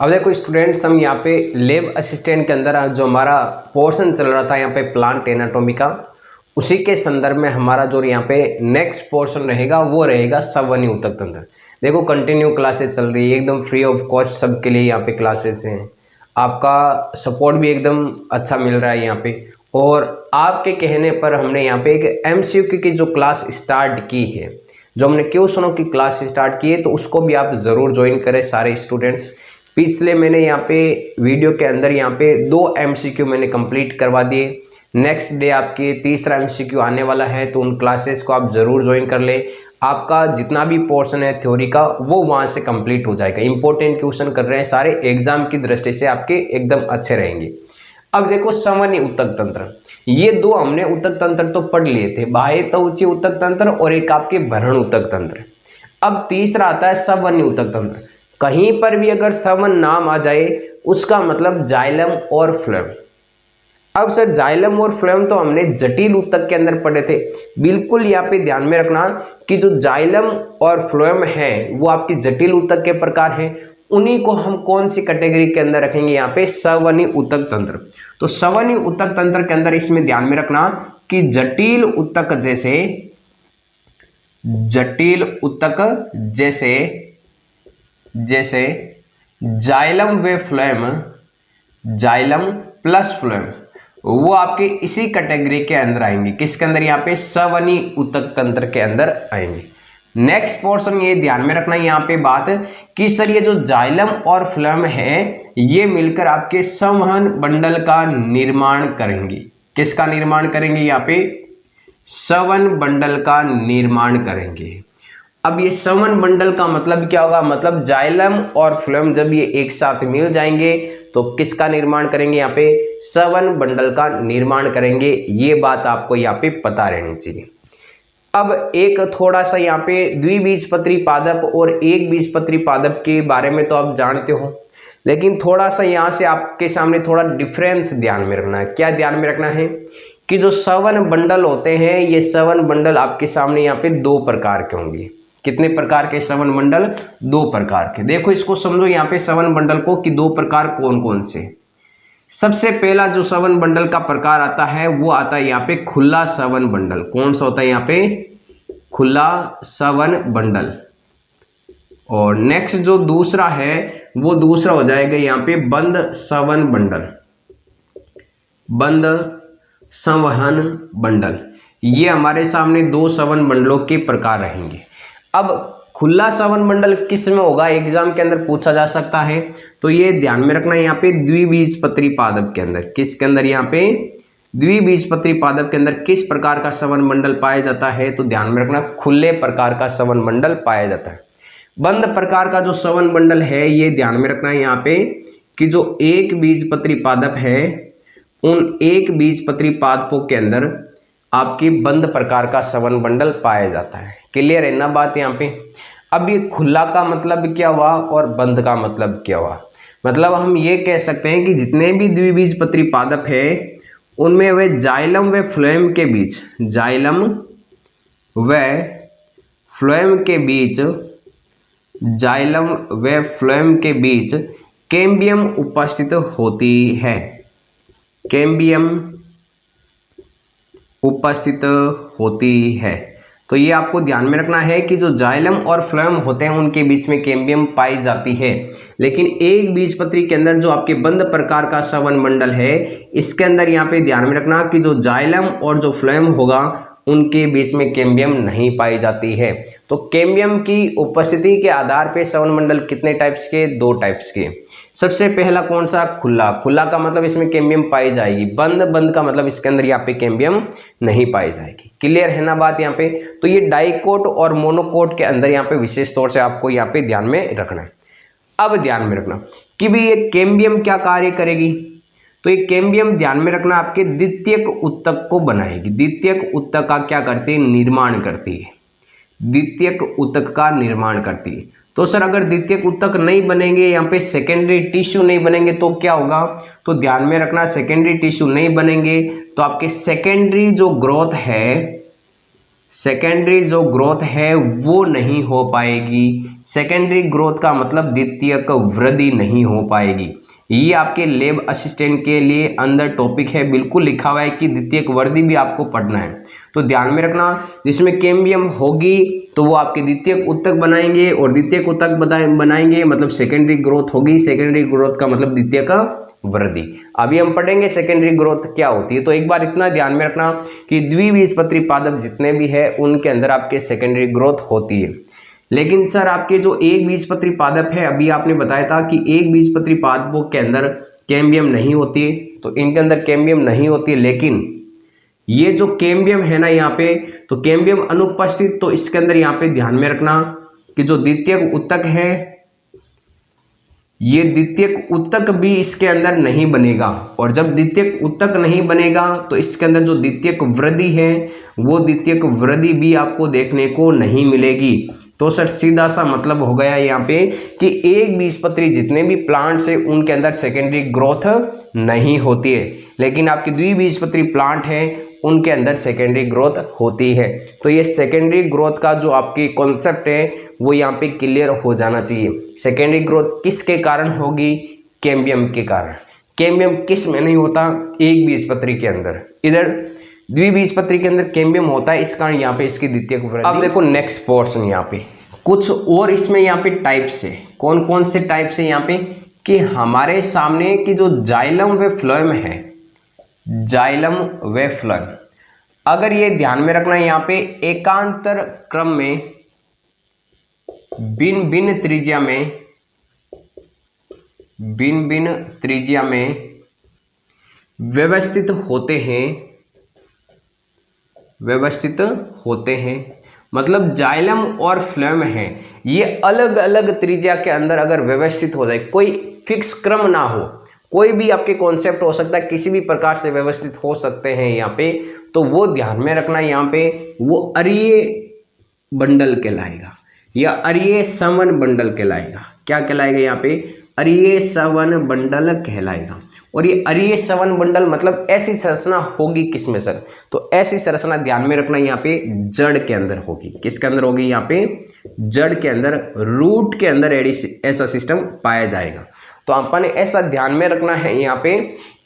अब देखो स्टूडेंट्स, हम यहाँ पे लैब असिस्टेंट के अंदर जो हमारा पोर्शन चल रहा था यहाँ पे प्लांट एनाटॉमी का, उसी के संदर्भ में हमारा जो यहाँ पे नेक्स्ट पोर्शन रहेगा वो रहेगा संवहनी ऊतक तंत्र। देखो कंटिन्यू क्लासेस चल रही है, एकदम फ्री ऑफ कॉस्ट सबके लिए यहाँ पे क्लासेस हैं। आपका सपोर्ट भी एकदम अच्छा मिल रहा है यहाँ पे, और आपके कहने पर हमने यहाँ पे एक MCQ की जो क्लास स्टार्ट की है, जो हमने क्वेश्चनों की क्लास स्टार्ट की है, तो उसको भी आप ज़रूर ज्वाइन करें सारे स्टूडेंट्स। पिछले मैंने यहाँ पे वीडियो के अंदर यहाँ पे 2 MCQ मैंने कंप्लीट करवा दिए। नेक्स्ट डे आपकी तीसरा MCQ आने वाला है, तो उन क्लासेस को आप ज़रूर ज्वाइन कर ले। आपका जितना भी पोर्शन है थ्योरी का वो वहाँ से कंप्लीट हो जाएगा। इंपॉर्टेंट क्वेश्चन कर रहे हैं सारे, एग्जाम की दृष्टि से आपके एकदम अच्छे रहेंगे। अब देखो संवहनी ऊतक तंत्र, ये 2 हमने ऊतक तंत्र तो पढ़ लिए थे, बाह्य त्वचीय ऊतक तंत्र और एक आपके भरण ऊतक तंत्र। अब तीसरा आता है संवहनी ऊतक तंत्र। कहीं पर भी अगर संवहन नाम आ जाए उसका मतलब जाइलम और फ्लोएम। अब सर जाइलम और फ्लोएम तो हमने जटिल ऊतक के अंदर पढ़े थे। बिल्कुल यहाँ पे ध्यान में रखना कि जो जाइलम और फ्लोएम है वो आपकी जटिल ऊतक के प्रकार हैं। उन्हीं को हम कौन सी कैटेगरी के अंदर रखेंगे, यहाँ पे संवहनी ऊतक तंत्र। तो संवहनी ऊतक तंत्र के अंदर इसमें ध्यान में रखना कि जटिल ऊतक जैसे जाइलम व फ्लोएम, जाइलम प्लस फ्लोएम, वो आपके इसी कैटेगरी के अंदर आएंगे। किसके अंदर, यहाँ पे संवहनी ऊतक तंत्र के अंदर आएंगे। नेक्स्ट पोर्शन ये ध्यान में रखना यहाँ पे बात कि सर ये जो जाइलम और फ्लोएम है ये मिलकर आपके संवहन बंडल का निर्माण करेंगी। किसका निर्माण करेंगे, यहाँ पे संवहन बंडल का निर्माण करेंगे। अब ये संवहन बंडल का मतलब क्या होगा, मतलब जाइलम और फ्लोएम जब ये एक साथ मिल जाएंगे तो किसका निर्माण करेंगे, यहाँ पे संवहन बंडल का निर्माण करेंगे। ये बात आपको यहाँ पे पता रहनी चाहिए। अब एक थोड़ा सा यहाँ पे द्विबीजपत्री पादप और एक बीजपत्री पादप के बारे में तो आप जानते हो, लेकिन थोड़ा सा यहाँ से आपके सामने थोड़ा डिफरेंस ध्यान में रखना है। क्या ध्यान में रखना है कि जो संवहन बंडल होते हैं, ये संवहन बंडल आपके सामने यहाँ पे 2 प्रकार के होंगे। कितने प्रकार के संवहन बंडल, 2 प्रकार के। देखो इसको समझो यहाँ पे संवहन बंडल को कि 2 प्रकार कौन कौन से। सबसे पहला जो संवहन बंडल का प्रकार आता है वो आता है यहाँ पे खुला संवहन बंडल। कौन सा होता है, यहाँ पे खुला संवहन बंडल। और नेक्स्ट जो दूसरा है वो दूसरा हो जाएगा यहाँ पे बंद संवहन बंडल, बंद संवहन बंडल। ये हमारे सामने 2 संवहन बंडलों के प्रकार रहेंगे। अब खुला संवहन बंडल किस में होगा, एग्जाम के अंदर पूछा जा सकता है, तो ये ध्यान में रखना यहाँ पे द्विबीजपत्री पादप के अंदर। किसके अंदर, यहाँ पे द्विबीजपत्री पादप के अंदर किस प्रकार का संवहन बंडल पाया जाता है, तो ध्यान में रखना खुले प्रकार का संवहन बंडल पाया जाता है। बंद प्रकार का जो संवहन बंडल है ये ध्यान में रखना है यहाँ पे कि जो एक बीजपत्री पादप है उन एक बीजपत्री पादपों के अंदर आपकी बंद प्रकार का संवहन बंडल पाया जाता है। क्लियर है ना बात यहाँ पे। अब ये खुला का मतलब क्या हुआ और बंद का मतलब क्या हुआ, मतलब हम ये कह सकते हैं कि जितने भी द्विबीजपत्री पादप है उनमें वे जाइलम व फ्लोएम के बीच, जाइलम व फ्लोएम के बीच, जाइलम व फ्लोएम के बीच कैम्बियम उपस्थित होती है, कैम्बियम उपस्थित होती है। तो ये आपको ध्यान में रखना है कि जो जाइलम और फ्लोएम होते हैं उनके बीच में कैम्बियम पाई जाती है। लेकिन एक बीजपत्री के अंदर जो आपके बंद प्रकार का संवहन मंडल है इसके अंदर यहाँ पे ध्यान में रखना कि जो जाइलम और जो फ्लोएम होगा उनके बीच में कैम्बियम नहीं पाई जाती है। तो कैम्बियम की उपस्थिति के आधार पे संवहन मंडल कितने टाइप्स के, 2 टाइप्स के। सबसे पहला कौन सा, खुला। खुला का मतलब इसमें कैम्बियम पाई जाएगी, बंद, बंद का मतलब इसके अंदर यहाँ पे कैम्बियम नहीं पाई जाएगी। क्लियर है ना बात यहाँ पे। तो ये डाइकोट और मोनोकोट के अंदर यहाँ पे विशेष तौर से आपको यहाँ पे ध्यान में रखना है। अब ध्यान में रखना कि भाई ये कैम्बियम क्या कार्य करेगी, तो ये कैम्बियम ध्यान में रखना आपके द्वितीयक उत्तक को बनाएगी। द्वितीयक उत्तक का क्या करती है, निर्माण करती है, द्वितीयक उत्तक का निर्माण करती है। तो सर अगर द्वितीयक उत्तक नहीं बनेंगे, यहाँ पे सेकेंडरी टिश्यू नहीं बनेंगे तो क्या होगा, तो ध्यान में रखना सेकेंडरी टिश्यू नहीं बनेंगे तो आपके सेकेंडरी जो ग्रोथ है, सेकेंडरी जो ग्रोथ है वो नहीं हो पाएगी। सेकेंडरी ग्रोथ का मतलब द्वितीयक वृद्धि नहीं हो पाएगी। ये आपके लैब असिस्टेंट के लिए अंदर टॉपिक है, बिल्कुल लिखा हुआ है कि द्वितीयक वृद्धि भी आपको पढ़ना है। तो ध्यान में रखना, जिसमें कैम्बियम होगी तो वो आपके द्वितीयक उत्तक बनाएंगे, और द्वितीयक उत्तक बनाएंगे मतलब सेकेंडरी ग्रोथ होगी। सेकेंडरी ग्रोथ का मतलब द्वितीयक वृद्धि। अभी हम पढ़ेंगे सेकेंडरी ग्रोथ क्या होती है। तो एक बार इतना ध्यान में रखना कि द्विबीजपत्री पादप जितने भी है उनके अंदर आपके सेकेंडरी ग्रोथ होती है। लेकिन सर आपके जो एक बीजपत्री पादप है, अभी आपने बताया था कि एक बीजपत्री पादपों के अंदर कैम्बियम नहीं होती है, तो इनके अंदर कैम्बियम नहीं होती है। लेकिन ये जो कैम्बियम है ना यहाँ पे, तो कैम्बियम अनुपस्थित, तो इसके अंदर यहाँ पे ध्यान में रखना कि जो द्वितीयक उत्तक है, ये द्वितीयक उत्तक भी इसके अंदर नहीं बनेगा। और जब द्वितीयक उत्तक नहीं बनेगा तो इसके अंदर जो द्वितीयक वृद्धि है वो द्वितीयक वृद्धि भी आपको देखने को नहीं मिलेगी। तो सर सीधा सा मतलब हो गया यहाँ पे कि एक बीजपत्री जितने भी प्लांट्स है उनके अंदर सेकेंडरी ग्रोथ नहीं होती है, लेकिन आपकी द्विबीजपत्री प्लांट है उनके अंदर सेकेंडरी ग्रोथ होती है। तो ये सेकेंडरी ग्रोथ का जो आपकी कॉन्सेप्ट है वो यहाँ पे क्लियर हो जाना चाहिए। सेकेंडरी ग्रोथ किसके कारण होगी? कैम्बियम के कारण। कैम्बियम किस में नहीं होता? एक बीजपत्री के अंदर। इधर द्विबीजपत्री के अंदर कैम्बियम होता है, इस कारण यहाँ पे इसकी द्वितीयक वृद्धि। अब देखो नेक्स्ट पोर्शन यहाँ पे कुछ और इसमें यहाँ पे टाइप्स है। कौन कौन से टाइप्स है यहाँ पे कि हमारे सामने की जो जाइलम व फ्लोएम है, जाइलम व फ्लोएम, अगर ये ध्यान में रखना यहाँ पे एकांतर क्रम में भिन्न भिन्न त्रिज्या में व्यवस्थित होते हैं, मतलब जाइलम और फ्लोएम है ये अलग अलग त्रिज्या के अंदर अगर व्यवस्थित हो जाए, कोई फिक्स क्रम ना हो, कोई भी आपके कॉन्सेप्ट हो सकता है, किसी भी प्रकार से व्यवस्थित हो सकते हैं यहाँ पे, तो वो ध्यान में रखना यहाँ पे वो अरीय बंडल कहलाएगा या अरीय सवन बंडल कहलाएगा। क्या कहलाएगा यहाँ पे? अरीय सवन बंडल कहलाएगा। और ये अरीय सवन बंडल मतलब ऐसी संरचना होगी किसमें सर? तो ऐसी संरचना ध्यान में रखना यहाँ पे जड़ के अंदर होगी। किसके अंदर होगी? यहाँ पे जड़ के अंदर, रूट के अंदर ऐसा सिस्टम पाया जाएगा। तो अपन ने ऐसा ध्यान में रखना है यहाँ पे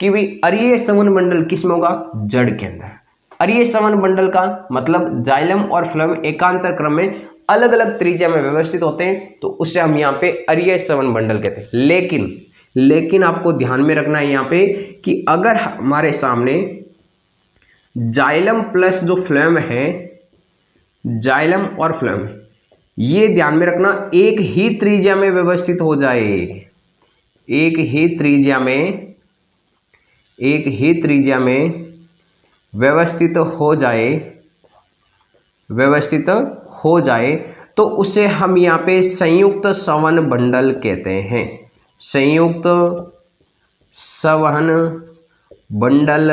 कि भाई अरीय सवन बंडल किस में होगा? जड़ के अंदर। अरीय सवन बंडल का मतलब जाइलम और फ्लोएम एकांतर क्रम में अलग अलग त्रिज्या में व्यवस्थित होते हैं, तो उससे हम यहाँ पे अरीय सवन बंडल कहते हैं। लेकिन आपको ध्यान में रखना है यहाँ पे कि अगर हमारे सामने जाइलम प्लस जो फ्लोएम है, जाइलम और फ्लोएम, ये ध्यान में रखना एक ही त्रिज्या में व्यवस्थित हो जाए, एक ही त्रिज्या में व्यवस्थित हो जाए तो उसे हम यहाँ पे संयुक्त संवहन बंडल कहते हैं। संयुक्त संवहन बंडल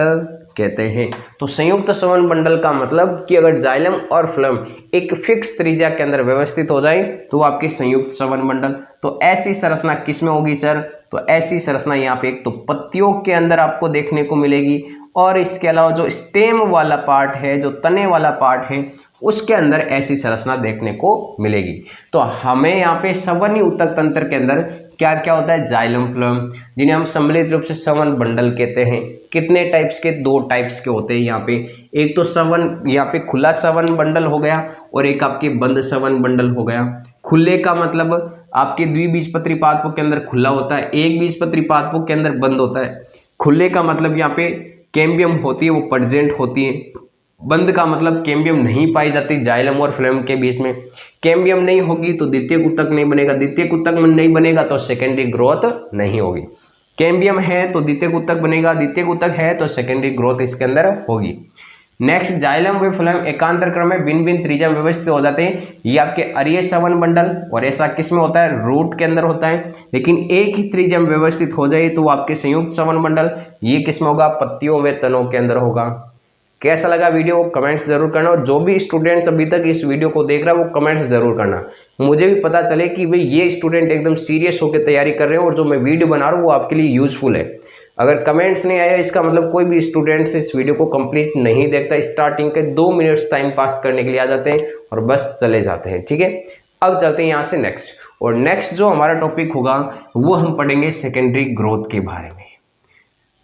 कहते हैं। तो संयुक्त संवहन बंडल का मतलब कि अगर जाइलम और फ्लोएम एक फिक्स त्रिज्या के अंदर व्यवस्थित हो जाए तो आपकी संयुक्त संवहन बंडल। तो ऐसी संरचना किस में होगी सर? तो ऐसी संरचना यहाँ पे एक तो पत्तियों के अंदर आपको देखने को मिलेगी, और इसके अलावा जो स्टेम वाला पार्ट है, जो तने वाला पार्ट है, उसके अंदर ऐसी संरचना देखने को मिलेगी। तो हमें यहाँ पे संवहनी ऊतक तंत्र के अंदर क्या क्या होता है? जाइलम फ्लोएम, जिन्हें हम सम्मिलित रूप से संवहन बंडल कहते हैं। कितने टाइप्स के? 2 टाइप्स के होते हैं यहाँ पे। एक तो संवहन यहाँ पे खुला संवहन बंडल हो गया, और एक आपके बंद संवहन बंडल हो गया। खुले का मतलब आपके द्विबीजपत्री पादपों के अंदर खुला होता है, एक बीजपत्री पादपों के अंदर बंद होता है। खुले का मतलब यहाँ पे कैम्बियम होती है, वो प्रेजेंट होती है। बंद का मतलब कैम्बियम नहीं पाई जाती जाइलम और फ्लोएम के बीच में। कैम्बियम नहीं होगी तो द्वितीयक ऊतक नहीं बनेगा, द्वितीयक ऊतक में नहीं बनेगा तो सेकेंडरी ग्रोथ नहीं होगी। कैम्बियम है तो द्वितीयक ऊतक बनेगा, द्वितीयक ऊतक है तो सेकेंडरी ग्रोथ इसके अंदर होगी। नेक्स्ट, जाइलम व फ्लोएम एकांतर क्रम में भिन्न भिन्न त्रिज्या में व्यवस्थित हो जाते हैं। ये आपके अरीय संवहन बंडल, और ऐसा किस में होता है? रूट के अंदर होता है। लेकिन एक ही त्रिज्या में व्यवस्थित हो जाए तो वो आपके संयुक्त संवहन बंडल, ये किस में होगा? पत्तियों व तनों के अंदर होगा। कैसा लगा वीडियो? कमेंट्स जरूर करना, और जो भी स्टूडेंट्स अभी तक इस वीडियो को देख रहा है वो कमेंट्स जरूर करना, मुझे भी पता चले कि भाई ये स्टूडेंट एकदम सीरियस होकर तैयारी कर रहे हैं और जो मैं वीडियो बना रहा हूँ वो आपके लिए यूजफुल है। अगर कमेंट्स नहीं आया इसका मतलब कोई भी स्टूडेंट्स इस वीडियो को कंप्लीट नहीं देखता, स्टार्टिंग के 2 मिनट्स टाइम पास करने के लिए आ जाते हैं और बस चले जाते हैं। ठीक है, अब चलते हैं यहाँ से नेक्स्ट, और नेक्स्ट जो हमारा टॉपिक होगा वो हम पढ़ेंगे सेकेंडरी ग्रोथ के बारे में,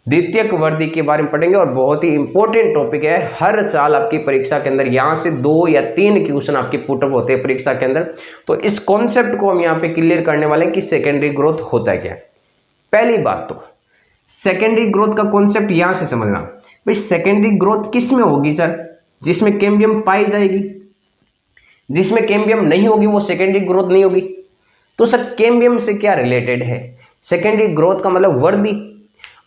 द्वितीयक वृद्धि के बारे में पढ़ेंगे। और बहुत ही इंपॉर्टेंट टॉपिक है, हर साल आपकी परीक्षा के अंदर यहाँ से 2 या 3 क्वेश्चन आपके पुटअप होते हैं परीक्षा के अंदर। तो इस कॉन्सेप्ट को हम यहाँ पे क्लियर करने वाले हैं कि सेकेंडरी ग्रोथ होता है क्या। पहली बात तो सेकेंडरी ग्रोथ का कॉन्सेप्ट यहाँ से समझना, भाई सेकेंडरी ग्रोथ किस में होगी सर, जिसमें कैम्बियम पाई जाएगी, जिसमें कैम्बियम नहीं होगी वो सेकेंडरी ग्रोथ नहीं होगी। तो सर कैम्बियम से क्या रिलेटेड है, सेकेंडरी ग्रोथ का मतलब वृद्धि।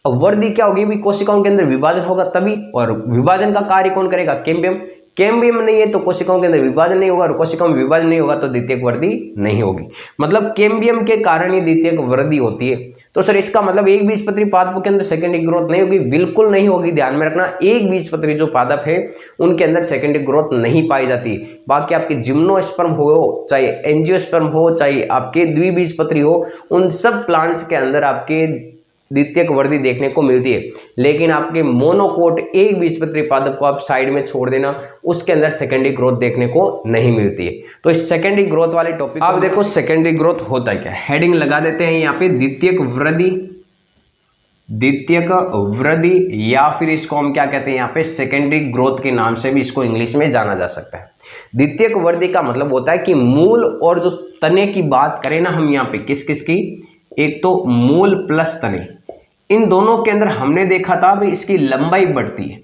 अब वृद्धि क्या होगी, भी कोशिकाओं के अंदर विभाजन होगा तभी, और विभाजन का कार्य कौन करेगा, कैम्बियम। कैम्बियम नहीं है तो कोशिकाओं के अंदर विभाजन नहीं होगा, और कोशिकाओं में विभाजन नहीं होगा तो द्वितीयक वृद्धि नहीं होगी। मतलब कैम्बियम के कारण ही द्वितीयक वृद्धि होती है। तो सर इसका मतलब एक बीजपत्री पादपों के अंदर सेकेंडरी ग्रोथ नहीं होगी, बिल्कुल नहीं होगी। ध्यान में रखना, एक बीजपत्री जो पादप है उनके अंदर सेकेंडरी ग्रोथ नहीं पाई जाती। बाकी आपके जिम्नोस्पर्म हो, चाहे एंजियोस्पर्म हो, चाहे आपके द्विबीजपत्री हो, उन सब प्लांट्स के अंदर आपके द्वितीयक वृद्धि देखने को मिलती है। लेकिन आपके मोनोकोट एक बीजपत्री पादप को आप साइड में छोड़ देना, उसके अंदर सेकेंडरी ग्रोथ देखने को नहीं मिलती है। तो इस सेकेंडरी ग्रोथ वाले टॉपिक आप देखो सेकेंडरी ग्रोथ होता है क्या, हेडिंग लगा देते हैं यहाँ पे द्वितीयक वृद्धि, द्वितीयक वृद्धि, या फिर इसको हम क्या कहते हैं यहाँ पे सेकेंडरी ग्रोथ के नाम से भी इसको इंग्लिश में जाना जा सकता है। द्वितीयक वृद्धि का मतलब होता है कि मूल और जो तने की बात करें ना हम यहाँ पे किस किस की, एक तो मूल प्लस तने, इन दोनों के अंदर हमने देखा था भाई इसकी लंबाई बढ़ती है।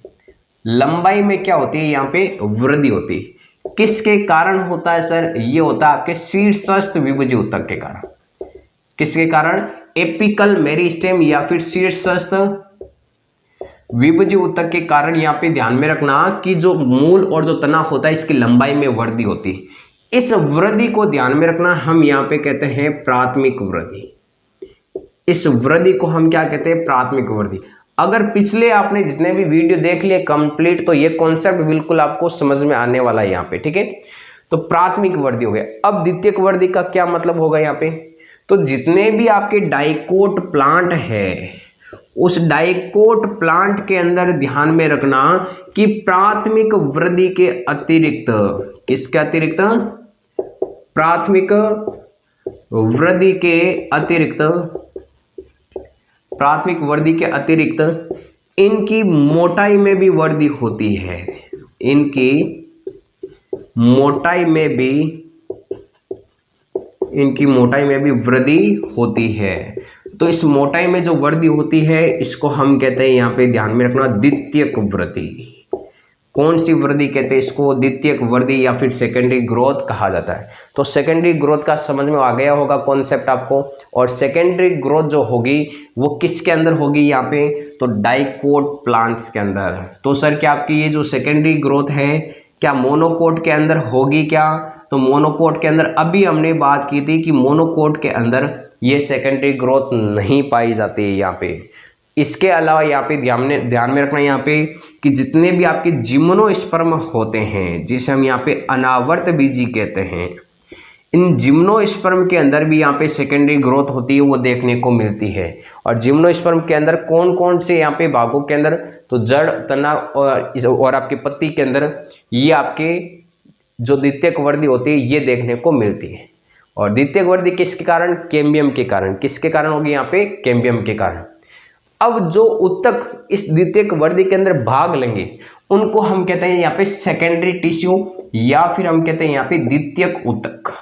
लंबाई में क्या होती है, यहाँ पे वृद्धि होती है। किसके कारण होता है सर, ये होता है आपके शीर्षस्थ विभुज ऊतक के कारण। किसके कारण, एपिकल मेरिस्टेम या फिर शीर्षस्थ विभुज ऊतक के कारण। यहाँ पे ध्यान में रखना कि जो मूल और जो तना होता है इसकी लंबाई में वृद्धि होती है। इस वृद्धि को ध्यान में रखना, हम यहाँ पे कहते हैं प्राथमिक वृद्धि। इस वृद्धि को हम क्या कहते हैं, प्राथमिक वृद्धि। अगर पिछले आपने जितने भी वीडियो देख लिए कंप्लीट, तो ये कॉन्सेप्ट बिल्कुल आपको समझ में आने वाला है यहाँ पे, ठीक है। तो प्राथमिक वृद्धि हो गया। अब द्वितीयक वृद्धि का क्या मतलब होगा यहाँ पे, तो जितने भी आपके डाइकोट प्लांट है, उस डाइकोट प्लांट के अंदर ध्यान में रखना कि प्राथमिक वृद्धि के अतिरिक्त, किसके अतिरिक्त, प्राथमिक वृद्धि के अतिरिक्त, प्राथमिक वृद्धि के अतिरिक्त इनकी मोटाई में भी वृद्धि होती है। इनकी मोटाई में भी, इनकी मोटाई में भी वृद्धि होती है। तो इस मोटाई में जो वृद्धि होती है इसको हम कहते हैं, यहाँ पे ध्यान में रखना, द्वितीयक वृद्धि। कौन सी वृद्धि कहते हैं इसको, द्वितीयक वृद्धि या फिर सेकेंडरी ग्रोथ कहा जाता है। तो सेकेंडरी ग्रोथ का समझ में आ गया होगा कॉन्सेप्ट आपको। और सेकेंडरी ग्रोथ जो होगी वो किसके अंदर होगी यहाँ पे, तो डाइकोट प्लांट्स के अंदर। तो सर क्या आपकी ये जो सेकेंडरी ग्रोथ है क्या मोनोकोट के अंदर होगी क्या, तो मोनोकोट के अंदर अभी हमने बात की थी कि मोनोकोट के अंदर ये सेकेंडरी ग्रोथ नहीं पाई जाती है यहाँ पे। इसके अलावा यहाँ पे ध्यान में रखना यहाँ पे कि जितने भी आपके जिम्नोस्पर्म होते हैं, जिसे हम यहाँ पे अनावर्त बीजी कहते हैं, इन जिम्नोस्पर्म के अंदर भी यहाँ पे सेकेंडरी ग्रोथ होती है, वो देखने को मिलती है। और जिम्नोस्पर्म के अंदर कौन कौन से यहाँ पे भागों के अंदर, तो जड़, तना और आपकी पत्ती के अंदर ये आपके जो द्वितीयक वृद्धि होती है ये देखने को मिलती है। और द्वितीयक वृद्धि किसके कारण, कैम्बियम के कारण। किसके कारण होगी यहाँ पे, कैम्बियम के कारण। अब जो ऊतक इस द्वितीयक वृद्धि के अंदर भाग लेंगे उनको हम कहते हैं यहाँ पे सेकेंडरी टिश्यू, या फिर हम कहते हैं यहाँ पे द्वितीयक ऊतक।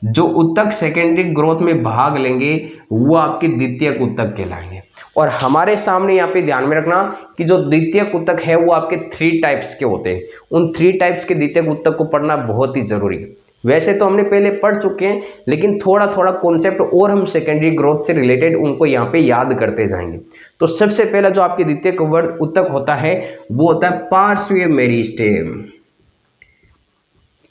जो ऊतक सेकेंडरी ग्रोथ में भाग लेंगे वो आपके द्वितीयक ऊतक कहलाएंगे। और हमारे सामने यहाँ पे ध्यान में रखना कि जो द्वितीयक ऊतक है वो आपके 3 टाइप्स के होते हैं। उन 3 टाइप्स के द्वितीयक ऊतक को पढ़ना बहुत ही जरूरी है। वैसे तो हमने पहले पढ़ चुके हैं, लेकिन थोड़ा थोड़ा कॉन्सेप्ट और हम सेकेंडरी ग्रोथ से रिलेटेड उनको यहाँ पे याद करते जाएंगे। तो सबसे पहला जो आपके द्वितीयक ऊतक होता है वो होता है पार्श्वीय मेरिस्टेम।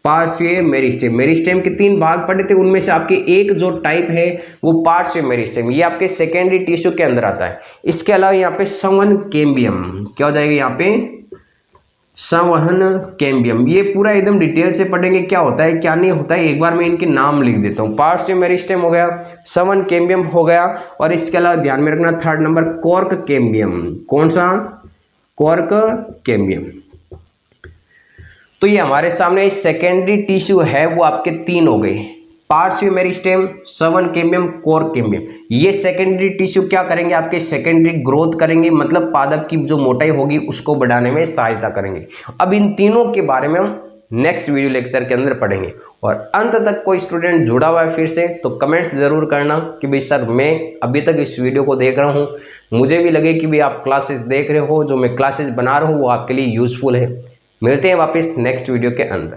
पार्श्वीय मेरिस्टेम, मेरिस्टेम के 3 भाग पढ़े थे, उनमें से आपके एक जो टाइप है वो पार्श्वीय मेरिस्टेम, ये आपके सेकेंडरी टिश्यू के अंदर आता है। इसके अलावा यहाँ पे संवहन कैम्बियम, क्या हो जाएगा यहाँ पे, संवहन कैम्बियम। ये पूरा एकदम डिटेल से पढ़ेंगे क्या होता है क्या नहीं होता है। एक बार मैं इनके नाम लिख देता हूँ। पार्श्वीय मेरिस्टेम हो गया, संवहन कैम्बियम हो गया, और इसके अलावा ध्यान में रखना 3rd नंबर कॉर्क कैम्बियम। कौन सा, कॉर्क कैम्बियम। तो ये हमारे सामने सेकेंडरी टिश्यू है वो आपके 3 हो गए, पार्श्व मेरिस्टेम, श्रवण केम्बियम, कोर केम्बियम। ये सेकेंडरी टिश्यू क्या करेंगे, आपके सेकेंडरी ग्रोथ करेंगे, मतलब पादप की जो मोटाई होगी उसको बढ़ाने में सहायता करेंगे। अब इन तीनों के बारे में हम नेक्स्ट वीडियो लेक्चर के अंदर पढ़ेंगे। और अंत तक कोई स्टूडेंट जुड़ा हुआ है फिर से तो कमेंट्स जरूर करना कि भाई सर मैं अभी तक इस वीडियो को देख रहा हूँ, मुझे भी लगे कि भाई आप क्लासेस देख रहे हो, जो मैं क्लासेस बना रहा हूँ वो आपके लिए यूजफुल है। मिलते हैं वापस नेक्स्ट वीडियो के अंदर।